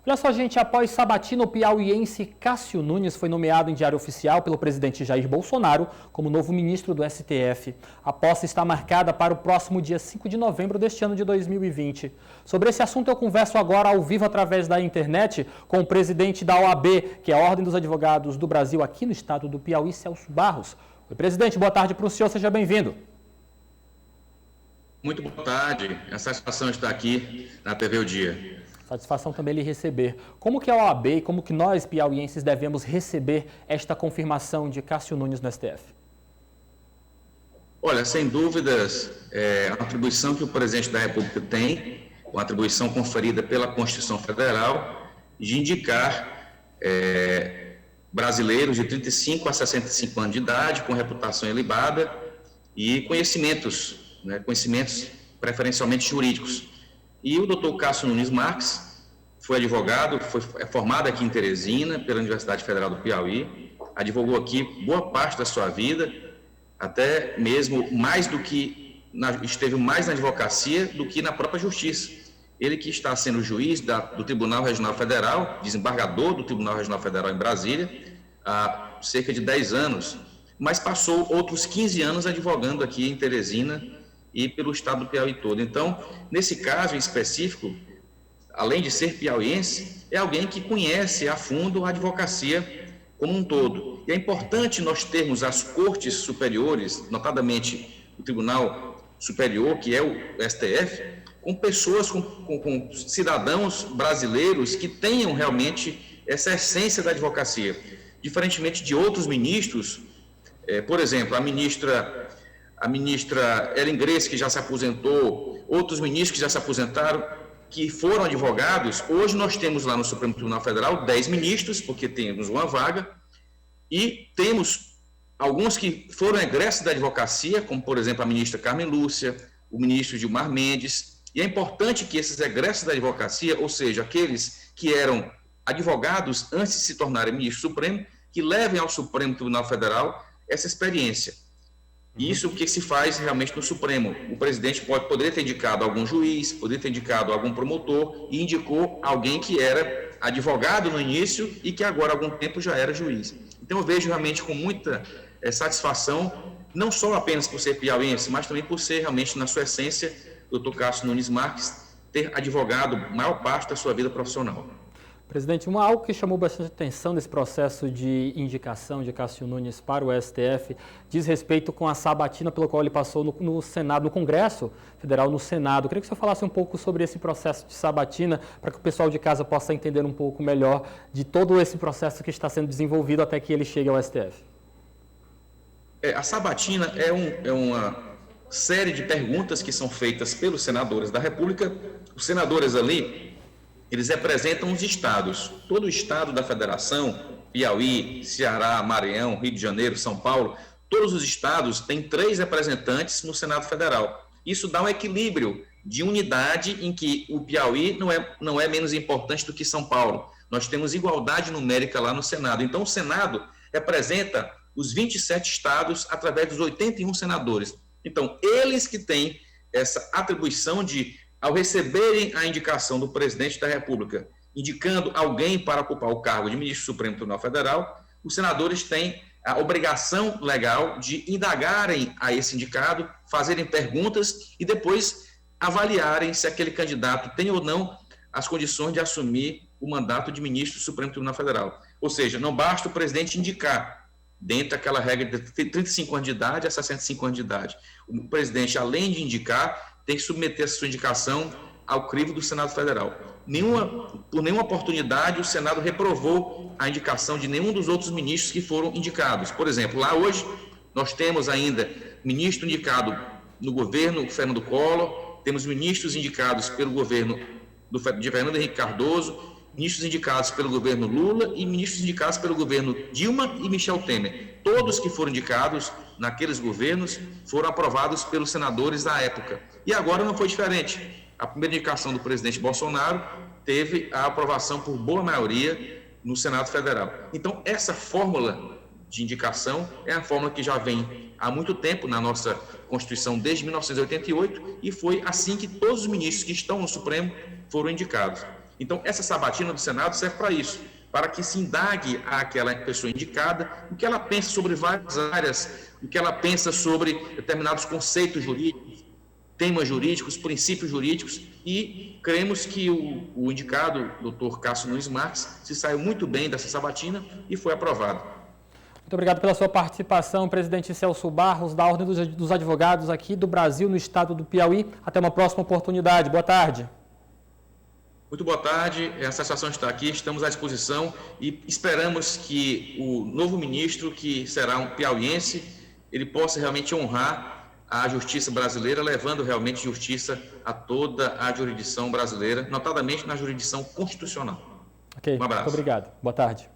Olha só, gente, após sabatina, o piauiense Cássio Nunes foi nomeado em diário oficial pelo presidente Jair Bolsonaro como novo ministro do STF. A posse está marcada para o próximo dia 5 de novembro deste ano de 2020. Sobre esse assunto eu converso agora ao vivo através da internet com o presidente da OAB, que é a Ordem dos Advogados do Brasil aqui no estado do Piauí, Celso Barros. Oi, presidente, boa tarde para o senhor, seja bem-vindo. Muito boa tarde, é uma satisfação estar aqui na TV O Dia. Satisfação também lhe receber. Como que a OAB e como que nós, piauienses, devemos receber esta confirmação de Cássio Nunes no STF? Olha, sem dúvidas, a atribuição que o presidente da República tem, uma atribuição conferida pela Constituição Federal, de indicar brasileiros de 35 a 65 anos de idade, com reputação ilibada e conhecimentos preferencialmente jurídicos. E o doutor Cássio Nunes Marques foi advogado, é formado aqui em Teresina, pela Universidade Federal do Piauí, advogou aqui boa parte da sua vida, até mesmo esteve mais na advocacia do que na própria justiça. Ele que está sendo juiz do Tribunal Regional Federal, desembargador do Tribunal Regional Federal em Brasília, há cerca de 10 anos, mas passou outros 15 anos advogando aqui em Teresina e pelo estado do Piauí todo. Então, nesse caso em específico, além de ser piauiense, é alguém que conhece a fundo a advocacia como um todo. E é importante nós termos as cortes superiores, notadamente o Tribunal Superior, que é o STF, com pessoas, com cidadãos brasileiros que tenham realmente essa essência da advocacia. Diferentemente de outros ministros, por exemplo, a ministra Ellen Grace, que já se aposentou, outros ministros que já se aposentaram, que foram advogados. Hoje nós temos lá no Supremo Tribunal Federal 10 ministros, porque temos uma vaga, e temos alguns que foram egressos da advocacia, como, por exemplo, a ministra Carmen Lúcia, o ministro Gilmar Mendes, e é importante que esses egressos da advocacia, ou seja, aqueles que eram advogados antes de se tornarem ministro supremo, que levem ao Supremo Tribunal Federal essa experiência. Isso que se faz realmente no Supremo. O presidente poderia ter indicado algum juiz, poderia ter indicado algum promotor, e indicou alguém que era advogado no início e que agora há algum tempo já era juiz. Então eu vejo realmente com muita satisfação, não só apenas por ser piauiense, mas também por ser realmente, na sua essência, o doutor Cássio Nunes Marques, ter advogado a maior parte da sua vida profissional. Presidente, algo que chamou bastante atenção nesse processo de indicação de Cássio Nunes para o STF diz respeito com a sabatina pelo qual ele passou no Senado, no Congresso Federal, no Senado. Eu queria que o senhor falasse um pouco sobre esse processo de sabatina, para que o pessoal de casa possa entender um pouco melhor de todo esse processo que está sendo desenvolvido até que ele chegue ao STF. A sabatina é uma série de perguntas que são feitas pelos senadores da República. Os senadores ali, eles representam os estados. Todo o estado da federação, Piauí, Ceará, Maranhão, Rio de Janeiro, São Paulo, todos os estados têm 3 representantes no Senado Federal. Isso dá um equilíbrio de unidade em que o Piauí não é menos importante do que São Paulo. Nós temos igualdade numérica lá no Senado. Então, o Senado representa os 27 estados através dos 81 senadores. Então, eles que têm essa atribuição de, ao receberem a indicação do presidente da República, indicando alguém para ocupar o cargo de ministro do Supremo Tribunal Federal, os senadores têm a obrigação legal de indagarem a esse indicado, fazerem perguntas e depois avaliarem se aquele candidato tem ou não as condições de assumir o mandato de ministro do Supremo Tribunal Federal. Ou seja, não basta o presidente indicar, dentro daquela regra de 35 anos de idade a 65 anos de idade. O presidente, além de indicar, tem que submeter essa sua indicação ao crivo do Senado Federal. Por nenhuma oportunidade o Senado reprovou a indicação de nenhum dos outros ministros que foram indicados. Por exemplo, lá hoje nós temos ainda ministro indicado no governo Fernando Collor, temos ministros indicados pelo governo de Fernando Henrique Cardoso, ministros indicados pelo governo Lula e ministros indicados pelo governo Dilma e Michel Temer. Todos que foram indicados naqueles governos foram aprovados pelos senadores da época. E agora não foi diferente. A primeira indicação do presidente Bolsonaro teve a aprovação por boa maioria no Senado Federal. Então, essa fórmula de indicação é a fórmula que já vem há muito tempo na nossa Constituição, desde 1988, e foi assim que todos os ministros que estão no Supremo foram indicados. Então, essa sabatina do Senado serve para isso, para que se indague àquela pessoa indicada o que ela pensa sobre várias áreas, o que ela pensa sobre determinados conceitos jurídicos, temas jurídicos, princípios jurídicos, e cremos que o indicado, Dr. Cássio Nunes Marques, se saiu muito bem dessa sabatina e foi aprovado. Muito obrigado pela sua participação, presidente Celso Barros, da Ordem dos Advogados aqui do Brasil, no estado do Piauí. Até uma próxima oportunidade. Boa tarde. Muito boa tarde, a satisfação está aqui, estamos à disposição e esperamos que o novo ministro, que será um piauiense, ele possa realmente honrar a justiça brasileira, levando realmente justiça a toda a jurisdição brasileira, notadamente na jurisdição constitucional. Ok, um abraço. Muito obrigado. Boa tarde.